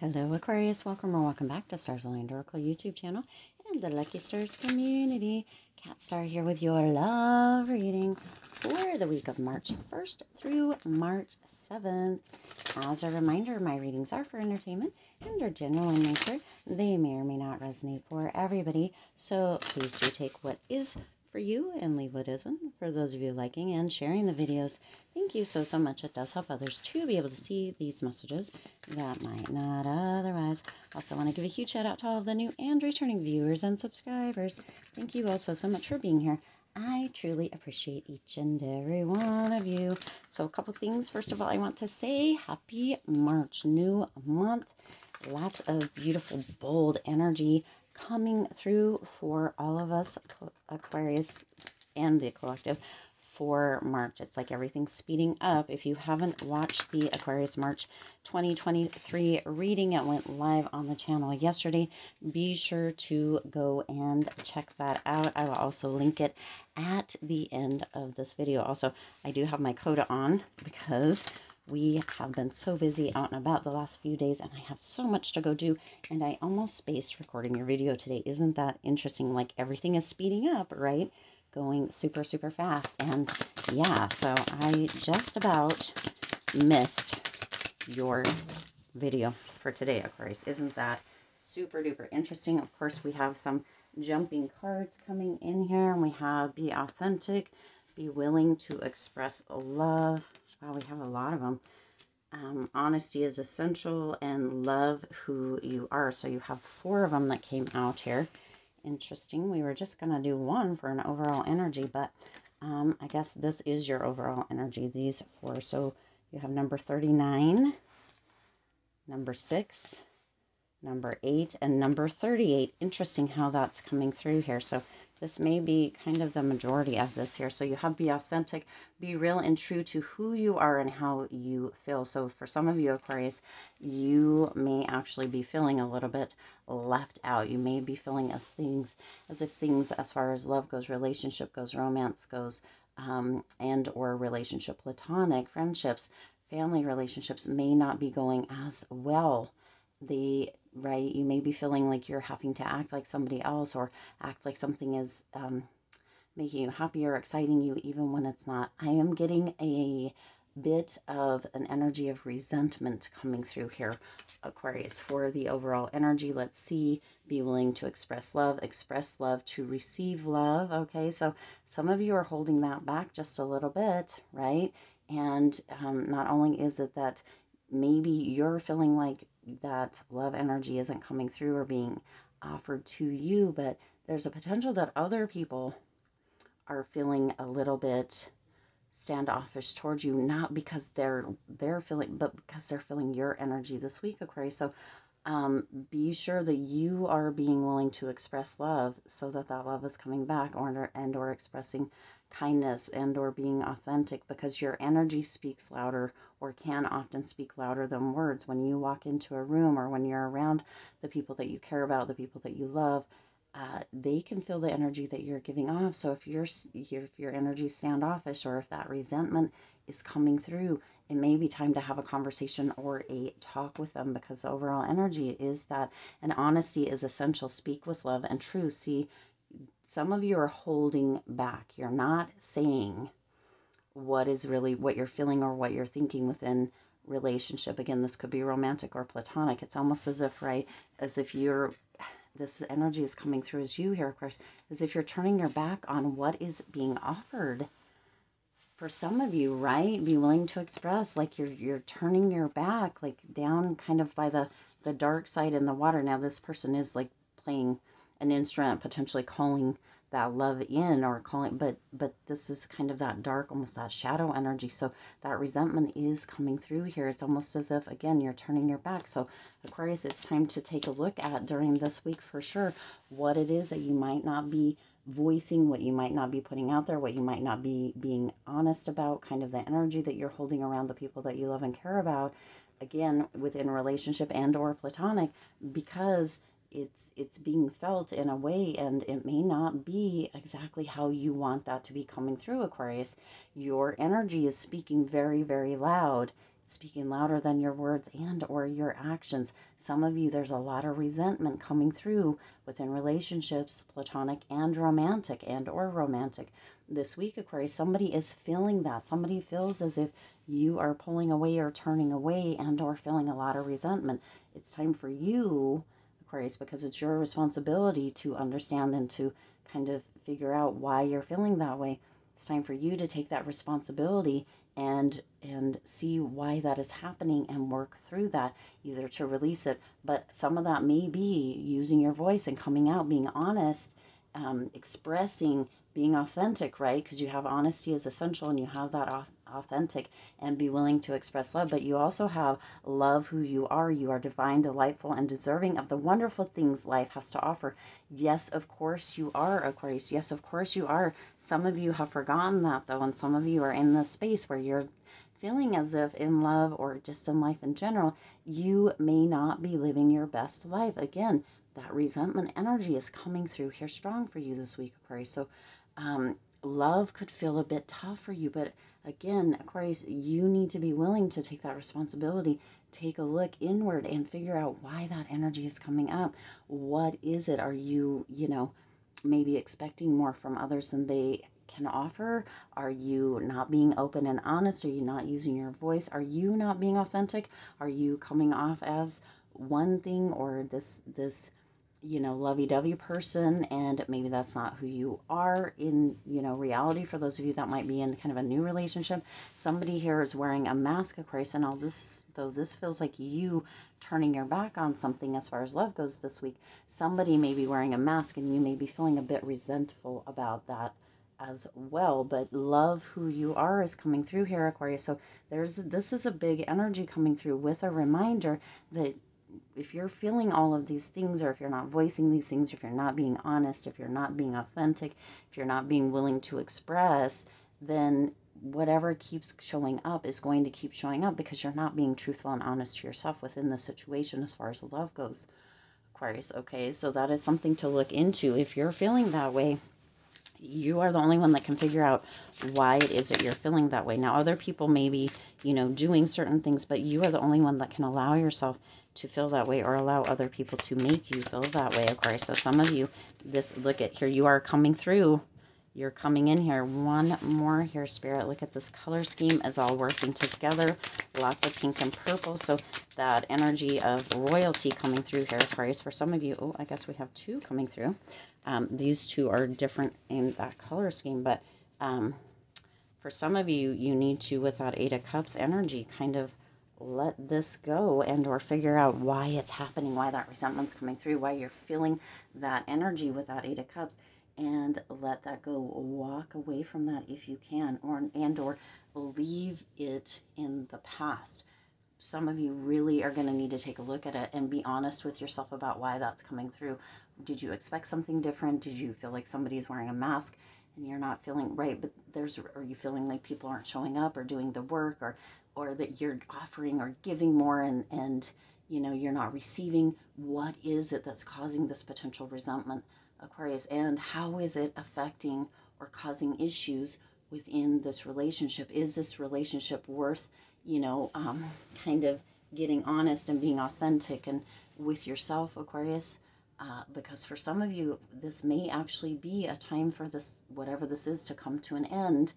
Hello Aquarius, welcome or welcome back to Stars Aligned Oracle YouTube channel and the Lucky Stars community. Cat Star here with your love reading for the week of March 1st through March 7th. As a reminder, my readings are for entertainment and are general in nature. They may or may not resonate for everybody, so please do take what is for you and leave what isn't. For those of you liking and sharing the videos, thank you so much. It does help others to be able to see these messages that might not otherwise. Also want to give a huge shout out to all of the new and returning viewers and subscribers. Thank you also so much for being here. I truly appreciate each and every one of you. So a couple things. First of all, I want to say happy March, new month. Lots of beautiful, bold energy coming through for all of us, Aquarius and the collective, for March. It's like everything's speeding up. If you haven't watched the Aquarius March 2023 reading, it went live on the channel yesterday. Be sure to go and check that out. I will also link it at the end of this video. Also, I do have my coda on because we have been so busy out and about the last few days, and I have so much to go do, and I almost spaced recording your video today. Isn't that interesting? Like everything is speeding up, right? Going super, super fast. And yeah, so I just about missed your video for today, Aquarius. Isn't that super duper interesting? Of course, we have some jumping cards coming in here, and we have be authentic, be willing to express love. Wow, we have a lot of them. Honesty is essential, and love who you are. So you have 4 of them that came out here. Interesting. We were just going to do one for an overall energy, but I guess this is your overall energy, these 4. So you have number 39, number 6, number 8, and number 38. Interesting how that's coming through here. So this may be kind of the majority of this here. So you have be authentic, be real and true to who you are and how you feel. So for some of you, Aquarius, you may actually be feeling a little bit left out. You may be feeling as if things as far as love goes, relationship goes, romance goes, and or relationship, platonic, friendships, family relationships may not be going as well. Right, you may be feeling like you're having to act like somebody else or act like something is making you happy or exciting you even when it's not. I am getting a bit of an energy of resentment coming through here, Aquarius. For the overall energy, let's see, be willing to express love to receive love. Okay, so some of you are holding that back just a little bit, right? And not only is it that maybe you're feeling like that love energy isn't coming through or being offered to you, but there's a potential that other people are feeling a little bit standoffish towards you, not because they're feeling, but because they're feeling your energy this week, Aquarius. So be sure that you are being willing to express love so that that love is coming back, or expressing kindness and or being authentic, because your energy speaks louder, or can often speak louder than words. When you walk into a room or when you're around the people that you care about, the people that you love, they can feel the energy that you're giving off. So if your energy is standoffish, or if that resentment is coming through, it may be time to have a conversation or a talk with them, because the overall energy is that, and honesty is essential. Speak with love and truth. See, some of you are holding back. You're not saying what is really what you're feeling or what you're thinking within relationship. Again, this could be romantic or platonic. It's almost as if, right, as if this energy is coming through as you here, of course, as if you're turning your back on what is being offered. For some of you, right, be willing to express, like you're turning your back, like down kind of by the dark side in the water. Now, this person is like playing an instrument, potentially calling that love in, or calling, but this is kind of that dark, almost that shadow energy. So that resentment is coming through here. It's almost as if, again, you're turning your back. So Aquarius, it's time to take a look at during this week for sure what it is that you might not be voicing, what you might not be putting out there, what you might not be being honest about, kind of the energy that you're holding around the people that you love and care about, again, within relationship and or platonic, because it's being felt in a way, and it may not be exactly how you want that to be coming through, Aquarius. Your energy is speaking very, very loud. speaking louder than your words and or your actions. Some of you, there's a lot of resentment coming through within relationships, platonic and or romantic. This week, Aquarius, somebody is feeling that. Somebody feels as if you are pulling away or turning away and or feeling a lot of resentment. It's time for you, Aquarius, because it's your responsibility to understand and to kind of figure out why you're feeling that way. It's time for you to take that responsibility and see why that is happening and work through that, either to release it, but some of that may be using your voice and coming out, being honest, expressing, being authentic, right? Because you have honesty is essential, and you have that authentic, and be willing to express love. But you also have love who you are. You are divine, delightful, and deserving of the wonderful things life has to offer. Yes, of course you are, Aquarius. Yes, of course you are. Some of you have forgotten that, though, and some of you are in this space where you're feeling as if in love or just in life in general, you may not be living your best life. Again, that resentment energy is coming through here strong for you this week, Aquarius. So love could feel a bit tough for you, but again, Aquarius, you need to be willing to take that responsibility, take a look inward and figure out why that energy is coming up. What is it? Are you, maybe expecting more from others than they can offer? Are you not being open and honest? Are you not using your voice? Are you not being authentic? Are you coming off as one thing or this lovey-dovey person, and maybe that's not who you are in, reality? For those of you that might be in kind of a new relationship, somebody here is wearing a mask, Aquarius, and though this feels like you turning your back on something as far as love goes this week, somebody may be wearing a mask, and you may be feeling a bit resentful about that as well. But love who you are is coming through here, Aquarius. So this is a big energy coming through, with a reminder that if you're feeling all of these things, or if you're not voicing these things, if you're not being honest, if you're not being authentic, if you're not being willing to express, then whatever keeps showing up is going to keep showing up, because you're not being truthful and honest to yourself within the situation as far as love goes, Aquarius. Okay, so that is something to look into. If you're feeling that way, you are the only one that can figure out why it is that you're feeling that way. Now, other people may be, doing certain things, but you are the only one that can allow yourself to feel that way, or allow other people to make you feel that way, Aquarius. So some of you, look at here, you are coming through. You're coming in here. One more here, Spirit. Look at this color scheme is all working together. Lots of pink and purple. So that energy of royalty coming through here, Aquarius. For some of you, oh, I guess we have two coming through. These two are different in that color scheme, but for some of you, you need to, with that Eight of Cups energy, kind of let this go, and or figure out why it's happening, why that resentment's coming through, why you're feeling that energy with that Eight of Cups, and let that go. Walk away from that if you can, or leave it in the past. Some of you really are going to need to take a look at it and be honest with yourself about why that's coming through. Did you expect something different? Did you feel like somebody's wearing a mask and you're not feeling right, but are you feeling like people aren't showing up or doing the work, or that you're offering or giving more and you're not receiving? What is it that's causing this potential resentment, Aquarius? And how is it affecting or causing issues within this relationship? Is this relationship worth, kind of getting honest and being authentic and with yourself, Aquarius? Because for some of you, this may actually be a time for this, whatever this is, to come to an end.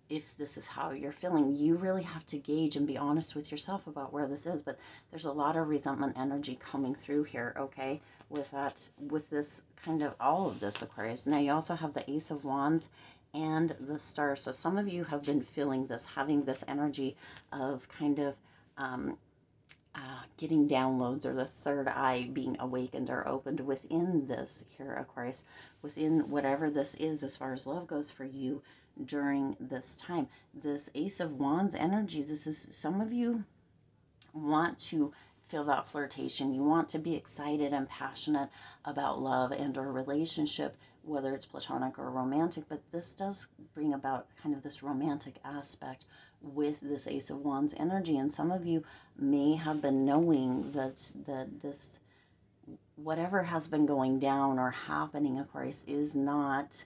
If this is how you're feeling, you really have to gauge and be honest with yourself about where this is. But there's a lot of resentment energy coming through here, okay, with this kind of all of this, Aquarius. Now, you also have the Ace of Wands and the Star. So some of you have been feeling this, having this energy of kind of getting downloads, or the third eye being awakened or opened within this here, Aquarius, within whatever this is as far as love goes for you during this time. This Ace of Wands energy, this is, some of you want to feel that flirtation. You want to be excited and passionate about love and or relationship, whether it's platonic or romantic, but this does bring about kind of this romantic aspect with this Ace of Wands energy. And some of you may have been knowing that this, whatever has been going down or happening, Aquarius, is not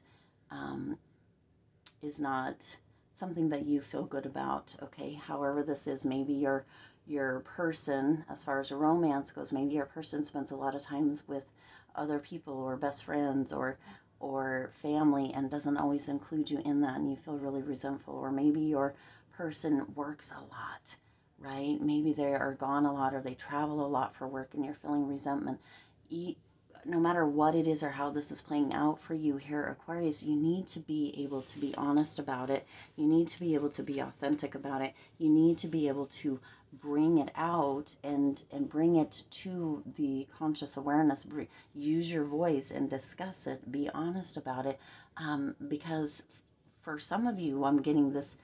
something that you feel good about, okay? However this is, maybe your person, as far as romance goes, maybe your person spends a lot of times with other people or best friends or family and doesn't always include you in that, and you feel really resentful. Or maybe your person works a lot, right? Maybe they are gone a lot or they travel a lot for work and you're feeling resentment. No matter what it is or how this is playing out for you here, Aquarius, you need to be able to be honest about it. You need to be able to be authentic about it. You need to be able to bring it out and bring it to the conscious awareness. Use your voice and discuss it. Be honest about it, because for some of you, I'm getting this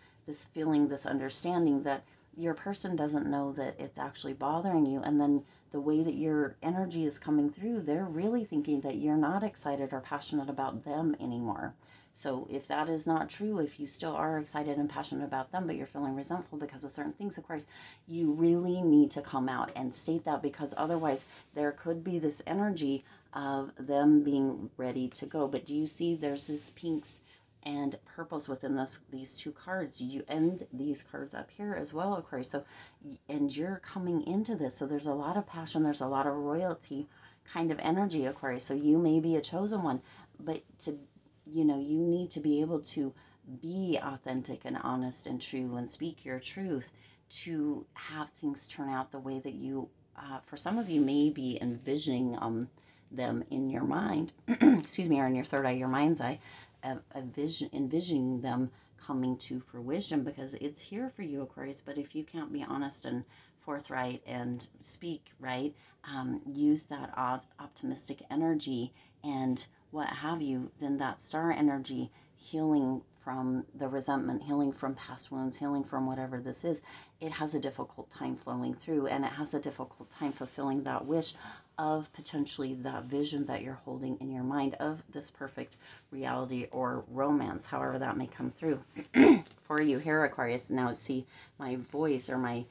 feeling, this understanding that your person doesn't know that it's actually bothering you, and then the way that your energy is coming through, they're really thinking that you're not excited or passionate about them anymore. So if that is not true, if you still are excited and passionate about them, but you're feeling resentful because of certain things, of course, you really need to come out and state that, because otherwise there could be this energy of them being ready to go. But do you see there's this pinks and purples within these two cards, you and these cards up here as well, Aquarius. So, and you're coming into this, so there's a lot of passion, there's a lot of royalty kind of energy, Aquarius. So you may be a chosen one, but you need to be able to be authentic and honest and true and speak your truth to have things turn out the way that you, for some of you, may be envisioning them in your mind, excuse me, or in your third eye, your mind's eye, envisioning them coming to fruition, because it's here for you, Aquarius. But if you can't be honest and forthright and speak right, use that optimistic energy and what have you, then that star energy, healing from the resentment, healing from past wounds, healing from whatever this is, it has a difficult time flowing through, and it has a difficult time fulfilling that wish of potentially that vision that you're holding in your mind of this perfect reality or romance, however that may come through for you here, Aquarius. Now, see, my voice or my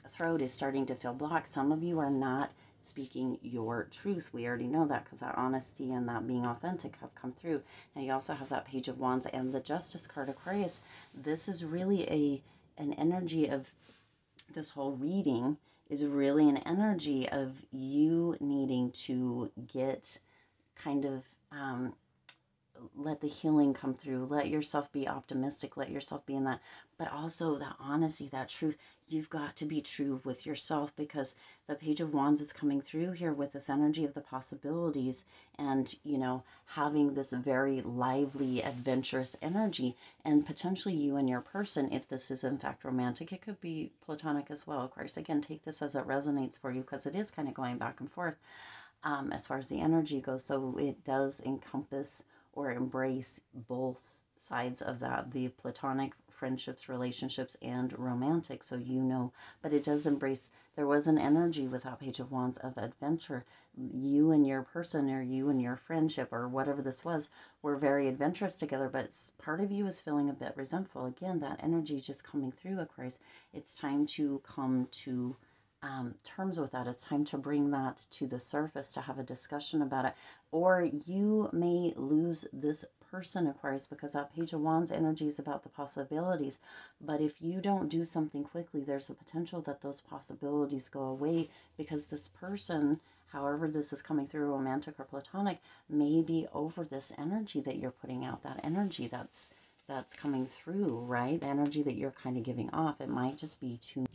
throat is starting to feel blocked. Some of you are not speaking your truth. We already know that, because that honesty and that being authentic have come through. Now you also have that Page of Wands and the Justice card, Aquarius. This is really an energy of this whole reading is really an energy of you needing to get kind of let the healing come through. Let yourself be optimistic. Let yourself be in that. But also that honesty, that truth. You've got to be true with yourself, because the Page of Wands is coming through here with this energy of the possibilities and, having this very lively, adventurous energy. And potentially you and your person, if this is in fact romantic, it could be platonic as well. Of course, again, take this as it resonates for you, because it is kind of going back and forth as far as the energy goes. So it does encompass or embrace both sides of that, the platonic friendships, relationships, and romantic. So but it does embrace, there was an energy with that Page of Wands of adventure. You and your person, or you and your friendship, or whatever this was, were very adventurous together, but part of you is feeling a bit resentful. Again, that energy just coming through, Aquarius. It's time to come to terms with that. It's time to bring that to the surface, to have a discussion about it. Or you may lose this person, Aquarius, because that Page of Wands energy is about the possibilities. But if you don't do something quickly, there's a potential that those possibilities go away, because this person, however this is coming through, romantic or platonic, may be over this energy that you're putting out, that energy that's coming through, right? The energy that you're kind of giving off. It might just be too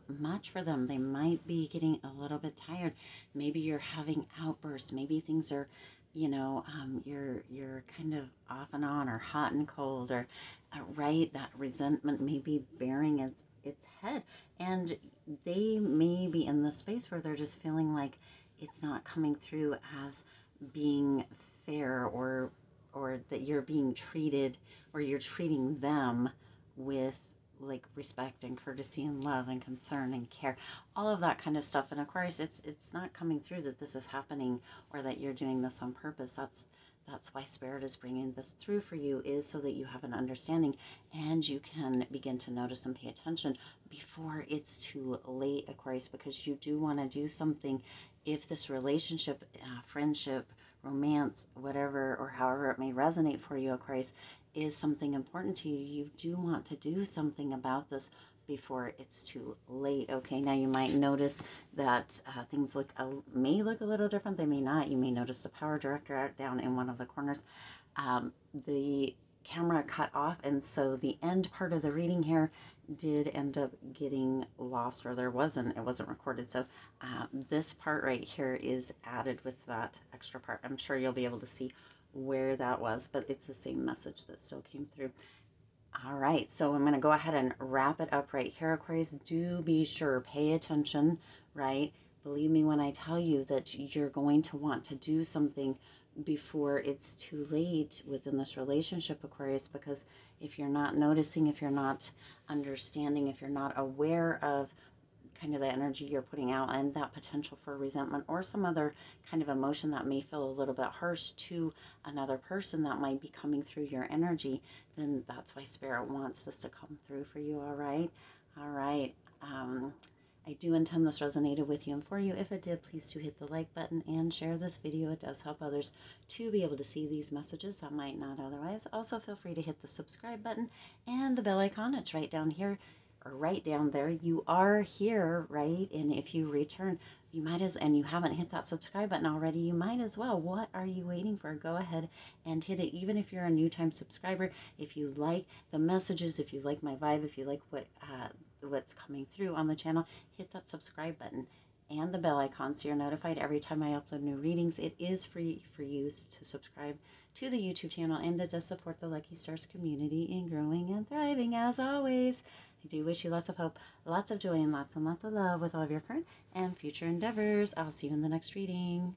much for them. They might be getting a little bit tired. Maybe you're having outbursts. Maybe things are, you're kind of off and on, or hot and cold, or right, that resentment may be bearing its head, and they may be in the space where they're just feeling like it's not coming through as being fair, or that you're being treated, or you're treating them with like respect and courtesy and love and concern and care, all of that kind of stuff. And Aquarius, it's not coming through that this is happening, or that you're doing this on purpose. That's why Spirit is bringing this through for you, is so that you have an understanding and you can begin to notice and pay attention before it's too late, Aquarius, because you do want to do something. If this relationship, friendship, romance, whatever, or however it may resonate for you, Aquarius, is something important to you, you do want to do something about this before it's too late. Okay, now you might notice that things may look a little different. They may not. You may notice the power director out down in one of the corners. The camera cut off, and so the end part of the reading here did end up getting lost, or it wasn't recorded. So this part right here is added with that extra part. I'm sure you'll be able to see where that was, but it's the same message that still came through. All right, so I'm going to go ahead and wrap it up right here, Aquarius. Do be sure, pay attention, right? Believe me when I tell you that you're going to want to do something before it's too late within this relationship, Aquarius, because if you're not noticing, if you're not understanding, if you're not aware of kind of the energy you're putting out and that potential for resentment or some other kind of emotion that may feel a little bit harsh to another person that might be coming through your energy, then that's why Spirit wants this to come through for you. All right. All right. I do intend this resonated with you and for you. If it did, please do hit the like button and share this video. It does help others to be able to see these messages that might not otherwise. Also, feel free to hit the subscribe button and the bell icon. It's right down here, or right down there. You are here, right? And if you return, you might and you haven't hit that subscribe button already, you might as well. What are you waiting for? Go ahead and hit it. Even if you're a new time subscriber, if you like the messages, if you like my vibe, if you like what's coming through on the channel, hit that subscribe button and the bell icon so you're notified every time I upload new readings. It is free for you to subscribe to the YouTube channel, and it does support the Lucky Stars community in growing and thriving. As always, I do wish you lots of hope, lots of joy, and lots of love with all of your current and future endeavors. I'll see you in the next reading.